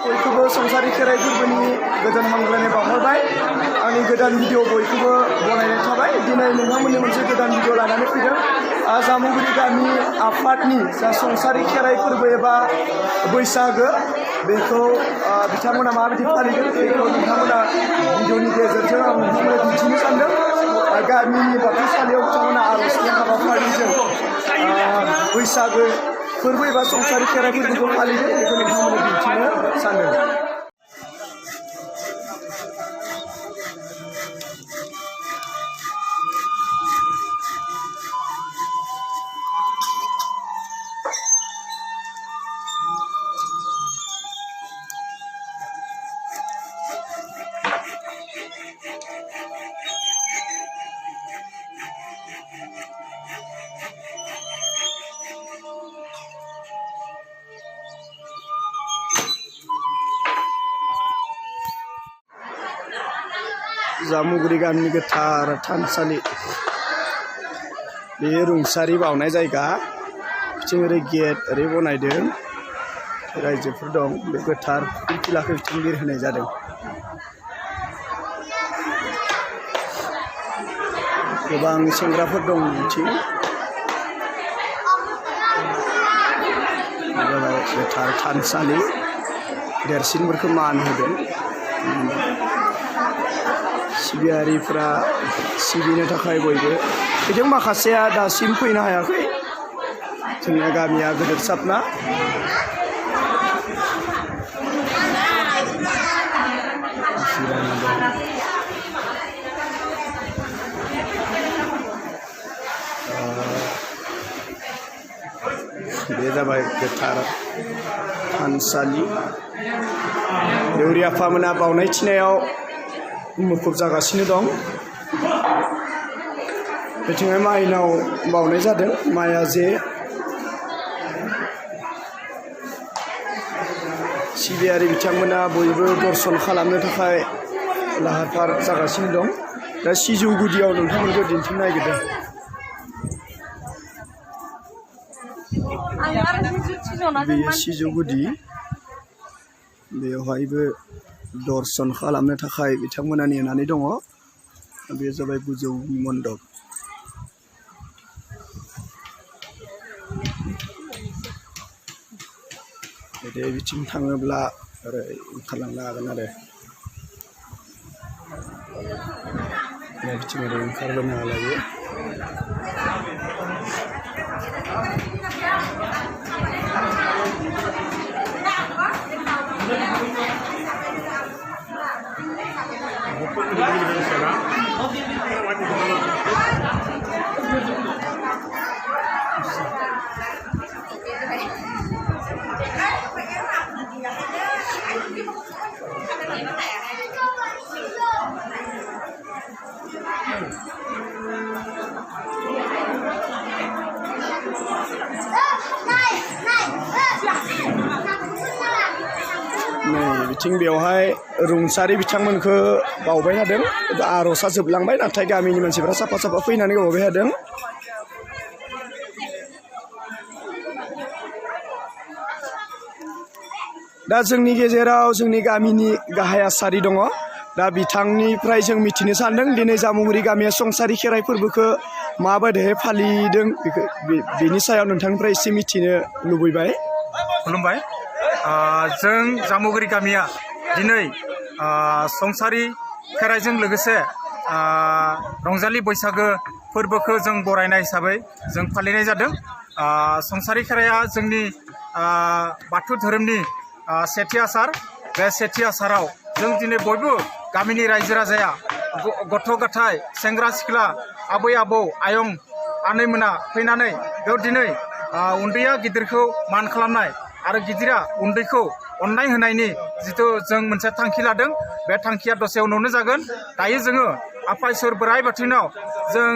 बयखौबो संसारि खेराइ फोरबोनि गोदान हामलायनाय बावहरबाय आंनि गोदान भिडिअ बयखौबो बनायनाय थाबाय दिनै नोंथांमोननि मोनसे गोदान भिडिअ लानानै फैदों जामुगुरि गामि आफादनि जा संसारि खेराइ फोरबो एबा बैसागो बेखौ बिथांमोना माबायदि फालिदों बेखौ नोंथांमोना भिडिअनि गेजेरजों आं नोंथांमोननो दिन्थिनो सानदों गामिनि बाथौसालियाव बिथांमोना आर'जनि हाबाफारिजों बैसागो फोरबो एबा संसारि खेराइ फोरबोखौ फालिदों बेखौ नोंथांमोननो दिन्थिनो सानदों जामुगुरि गामिनि गोथार थानसालि बे रुंसारि बावनाय जायगा बिथिं ओरै गेट ओरै बनायदों रायजोफोर दं बे गोथार फिलाखौ बिथिं बिरहोनाय जादों गोबां सेंग्राफोर दं बिथिं गोथार थानसालि देरसिनफोरखौ मान होदों सिबियारिफ्रा सिबिनो थाखाय बयबो बेजों माखासेया दासिम फैनो हायाखै जोंना गामिया गेदेरसाबना बे जाबाय गोथार थानसालि दौरि आफामोना बावनाय थिनायाव मुखुब जागासिनो दं बिथिंहाय माइनाव बावनाय जादों माइया जे सिबियारि बिथांमोना बयबो दर्शन खालामनो थाखाय लाहार फाहार जागासिनो दं दा सिजौ गुदियाव नोंथांमोनखौ दिन्थिनो नागिरदों बेयो सिजौ गुदि बेवहायबो दर्शन खालामनो थाखाय बिथांमोना नेनानै दङ बे जाबाय गोजौ मण्डप बे बिथिं थाङोब्ला ओरै ओंखारलांनो हागोन आरो बिथिं ओरै ओंखारबोनो हालायो बिथिं बेवहाय रुंसारि बिथांमोनखौ बावबाय थादों आर'जआ जोबलांबाय नाथाय गामिनि मानसिफ्रा साफा साफा फैनानै बावबाय थादों दा जोंनि गेजेराव जोंनि गामिनि गाहाय आसारि दङ दा बिथांनिफ्राय जों मिथिनो सानदों दिनै जामुगुरि गामिया संसारि खेराइ फोरबोखौ माबायदिहाय फालिदों बेनि सायाव नोंथांनिफ्राय एसे मिथिनो लुबैबाय खुलुमबाय जों जामुगुरि गामिया दिनै संसारि खेराइजों लोगोसे रंजालि बैसागो फोरबोखौ जों बरायनाय हिसाबै जों फालिनाय जादों संसारि खेराइया जोंनि बाथौ धोरोमनि सेथि आसार बे सेथि आसाराव जों दिनै बयबो गामिनि रायजो राजाया गथ' गथाय सेंग्रा सिख्ला आबै आबौ आयं आनैमोना फैनानै बेयाव दिनै उन्दैया गिदिरखौ मान खालामनाय आरो गिदिरा उन्दैखौ अननाय होनायनि जिथु जों मोनसे थांखि लादों बे थांखिया दसे उनावनो जागोन दायो जोङो आफा इसोर बोराइ बाथौनाव जों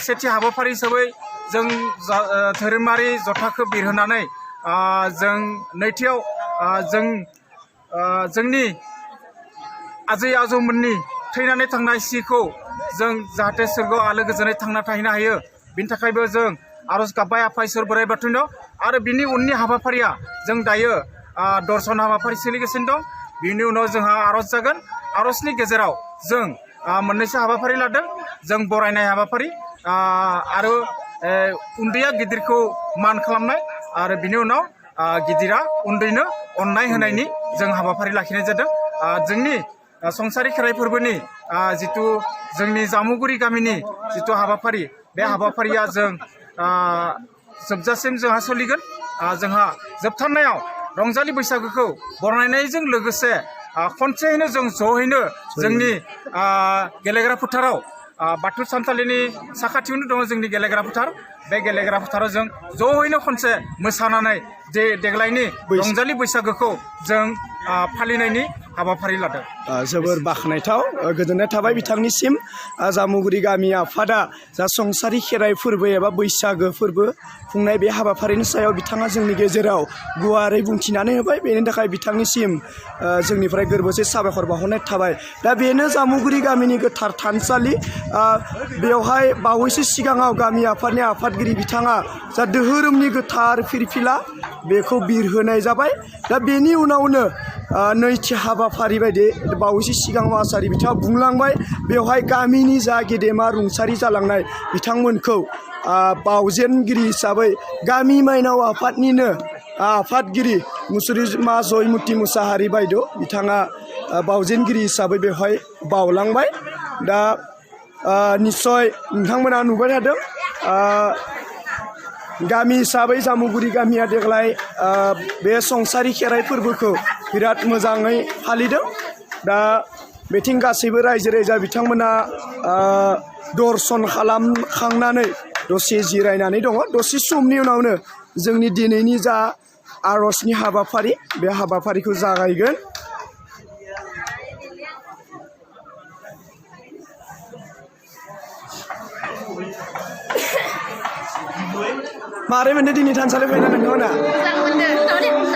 सेथि हाबाफारि हिसाबै जों धोरोमारि जथाखौ बिरहोनानै जों नैथियाव जोंनि आजै आजौमोननि थैनानै थांनाय सिखौ जों जाहाथे सोरगोआव आलो गोजोनै थांना थाहैनो हायो बिनि थाखायबो जों आरज गाबबाय आफा इसोर बोराइ बाथौनाव आरो बिनि उननि हाबाफारिया जों दायो दर्शन हाबाफारि सोलिगासिनो दं बिनि उनाव जोंहा आर'ज जागोन आर'जनि गेजेराव जों मोननैसो हाबाफारि लादों जों बरायनाय हाबाफारि आरो उन्दैया गिदिरखौ मान खालामनाय आरो बिनि उनाव गिदिरा उन्दैनो अननाय होनायनि जों हाबाफारि लाखिनाय जादों जोंनि संसारि खेराइ फोरबोनि जितु जोंनि जामुगुरि गामिनि जितु हाबाफारि बे हाबाफारिया जों जोबजासिम जोंहा सोलिगोन जोंहा जोबथारनायाव रंजालि बैसागोखौ बरायनायजों लोगोसे खनसेयैनो जों ज'यैनो जोंनि गेलेग्रा फोथाराव बाथौ सानथालिनि साखाथियावनो दङ जोंनि गेलेग्रा फोथार बे गेलेग्रा फोथाराव जों ज'यैनो खनसे मोसानानै देग्लायनि रंजालि बैसागोखौ जों फालिनायनि हाबाफारि लादों जोबोर बाख्नायथाव गोजोननाय थाबाय बिथांनिसिम जामुगुरि गामि आफादा जा संसारि खेराइ फोरबो एबा बैसागो फोरबो खुंनाय बे हाबाफारिनि सायाव बिथाङा जोंनि गेजेराव गुवारै बुंथिनानै होबाय बेनि थाखाय बिथांनिसिम जोंनिफ्राय गोरबोसे साबायखर बावहरनाय थाबाय दा बेनो जामुगुरि गामिनि गोथार थानसालि बेवहाय बावैसो सिगाङाव गामि आफादनि आफादगिरि बिथाङा जा धोरोमनि गोथार फिरफिला बेखौ बिरहोनाय जाबाय दा बेनि उनावनो नैथि हाबाफारि बायदि बावैसो सिगां आसारि बिथाङा बुंलांबाय बेवहाय गामिनि जा गेदेमा रुंसारि जालांनाय बिथांमोनखौ बावजेनगिरि हिसाबै गामि माइनाव आफादनिनो आफादगिरि मुसुरिमा जयमुति मुसाहारि बायद' बिथाङा बावजेनगिरि हिसाबै बेवहाय बावलांबाय दा निस्सय नोंथांमोना नुबाय थादों गामि हिसाबै जामुगुरि गामिया देग्लाय बे संसारि खेराइ फोरबोखौ बिराद मोजाङै फालिदों दा बेथिं गासैबो रायजो राजा बिथांमोना दर्शन खालामखांनानै दसे जिरायनानै दङ दसे समनि उनावनो जोंनि दिनैनि जा आर'जनि हाबाफारि बे हाबाफारिखौ जागायगोन मारै मोनदों दिनै थानसालियाव फैना नोंथांमोना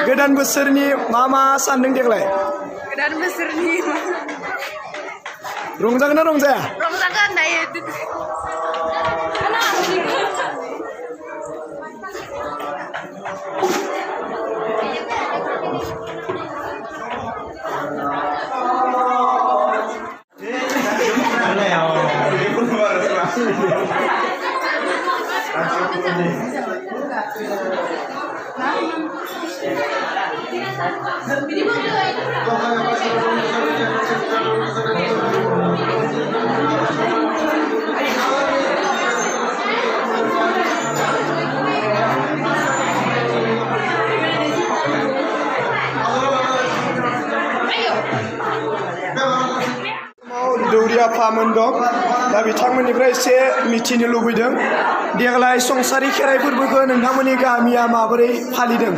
गोदान बोसोरनि मा सानदों देग्लाय गोदान बोसोरनि रंजागोन ना रंजाया रंजागोन दायो दौरि आफामोन दं दा बिथांमोननिफ्राय एसे मिथिनो लुबैदों देग्लाय संसारि खेराइ फोरबोखौ नोंथांमोननि गामिया माबोरै फालिदों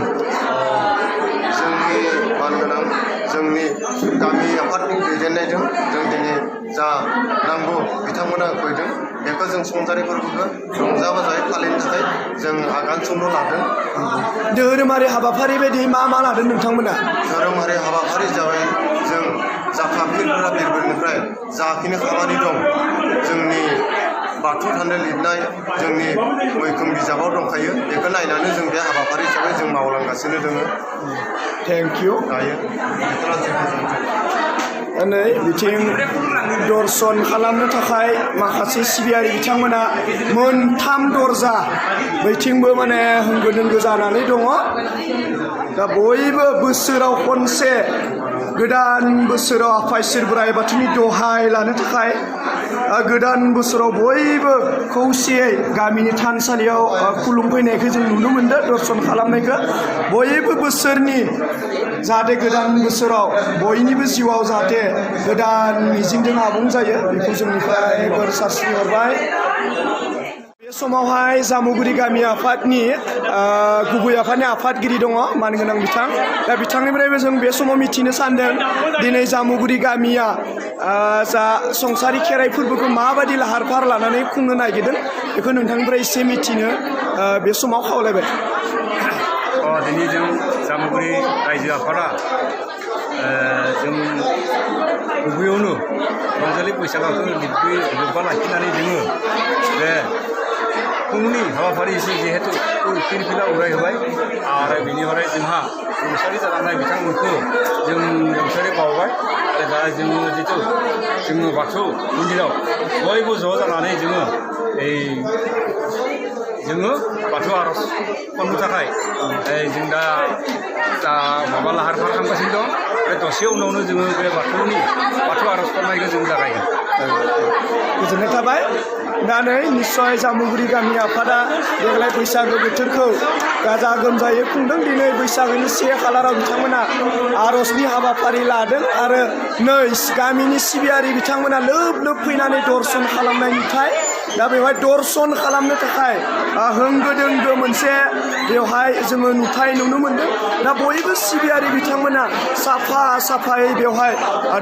जोंनि गामि आफादनि दैदेननायजों जों दिनै जा नांगौ बिथांमोना फैदों बेखौ जों संसारि फोरबोखौ रंजा बाजायै फालिनो थाखाय जों आगान सुरनो लादों धोरोमारि हाबाफारि बायदि मा लादों नोंथांमोना धोरोमारि हाबाफारि जाबाय जों जाखांफिनग्रा बिरबोनिफ्राय जाखिनि खामानि दं जोंनि बाथौ थाननो लिरनाय जोंनि मैखोम बिजाबाव दंखायो बेखौ नायनानै जों बे हाबाफारि हिसाबै जों मावलांगासिनो दङ थेंक इउ दायो नै बिथिं दर्शन खालामनो थाखाय माखासे सिबियारि बिथांमोना मोनथाम दरजा बैथिंबो माने होंगो दोंगो जानानै दङ दा बयबो बोसोराव खनसे गोदान बोसोराव आफा इसोर बोराइ बाथौनि दहाय लानो थाखाय गोदान बोसोराव बयबो खौसेयै गामिनि थानसालियाव खुलुमफैनायखौ जों नुनो मोनदों दर्शन खालामनायखौ बयबो बोसोरनि जाहाथे गोदान बोसोराव बयनिबो जिउआव जाहाथे गोदान मिजिंजों आबुं जायो बेखौ जोंनिफ्राय बोर सारस्रि हरबाय बे समावहाय जामुगुरि गामि आफादनि गुबै आफादनि आफादगिरि दङ मानगोनां बिथां दा बिथांनिफ्रायबो जों बे समाव मिथिनो सानदों दिनै जामुगुरि गामिया जा संसारि खेराइ फोरबोखौ माबायदि लाहार फाहार लानानै खुंनो नागिरदों बेखौ नोंथांनिफ्राय एसे मिथिनो बे समाव खावलायबाय दिनै जों जामुगुरि रायजो आफादा जों गुबैयावनो रंजालि बैसागोखौ लोब्बा लाखिनानै जोङो बे फुंनि हाबाफारि जिहेतु फिरफिला उरायहोबाय आरो बेनिफ्राय जोंहा रुंसारि जालांनाय बिथांमोनखौ जों रुंसारि बावबाय आरो दा जोङो जिथु जोङो बाथौ मन्दिराव बयबो ज' जानानै जोङो बाथौ आर'ज खननो थाखाय जों दा माबा लाहार फाहार खालामगासिनो दं आरो दसे उनावनो जोङो बे बाथौ आर'ज खननायखौ जों जागायगोन गोजोननाय थाबाय दा नै निस्सय जामुगुरि गामि आफादा देग्लाय बैसागो बोथोरखौ गाजा गोमजायै खुंदों दिनै बैसागोनि 1 खालाराव बिथांमोना आर'जनि हाबाफारि लादों आरो नै गामिनि सिबियारि बिथांमोना लोब लोब फैनानै दर्शन खालामनाय नुथाय दा बेवहाय दर्शन खालामनो थाखाय होंगो दोंगो मोनसे बेवहाय जोङो नुथाय नुनो मोन्दों दा बयबो सिबियारि बिथांमोना साफायै बेवहाय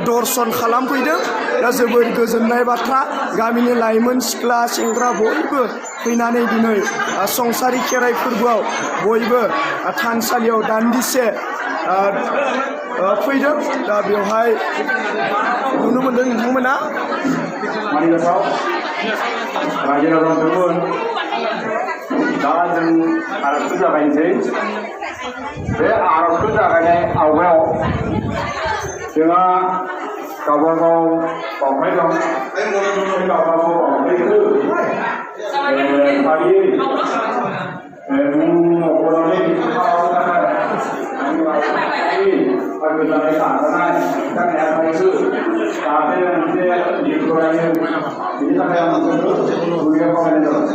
दर्शन खालामफैदों दा जोबोद गोजोननाय बाथ्रा गामिनि लाइमोन सिख्ला सेंग्रा बयबो फैनानै दिनै संसारि खेराइ फोरबोआव बयबो थानसालियाव दान्दिसे फैदों दा बेवहाय नुनो मोन्दों नोंथांमोना मानिगाव रायजो राजाफोरमोन दा जों आर'जखौ जागायनोसै बे आर'जखौ जागायनाय आवगायाव जोंहा गावबा गाव बावनाय दं बे गावबा गाव बावनायखौ फारियै मुं मख'नानै गोदानै लानाय बिथांनि आफादखौ जाहाथे मोनसे लिरख'नाय बेनि थाखाय आं नोंथांखौ खावलायनाय जाबाय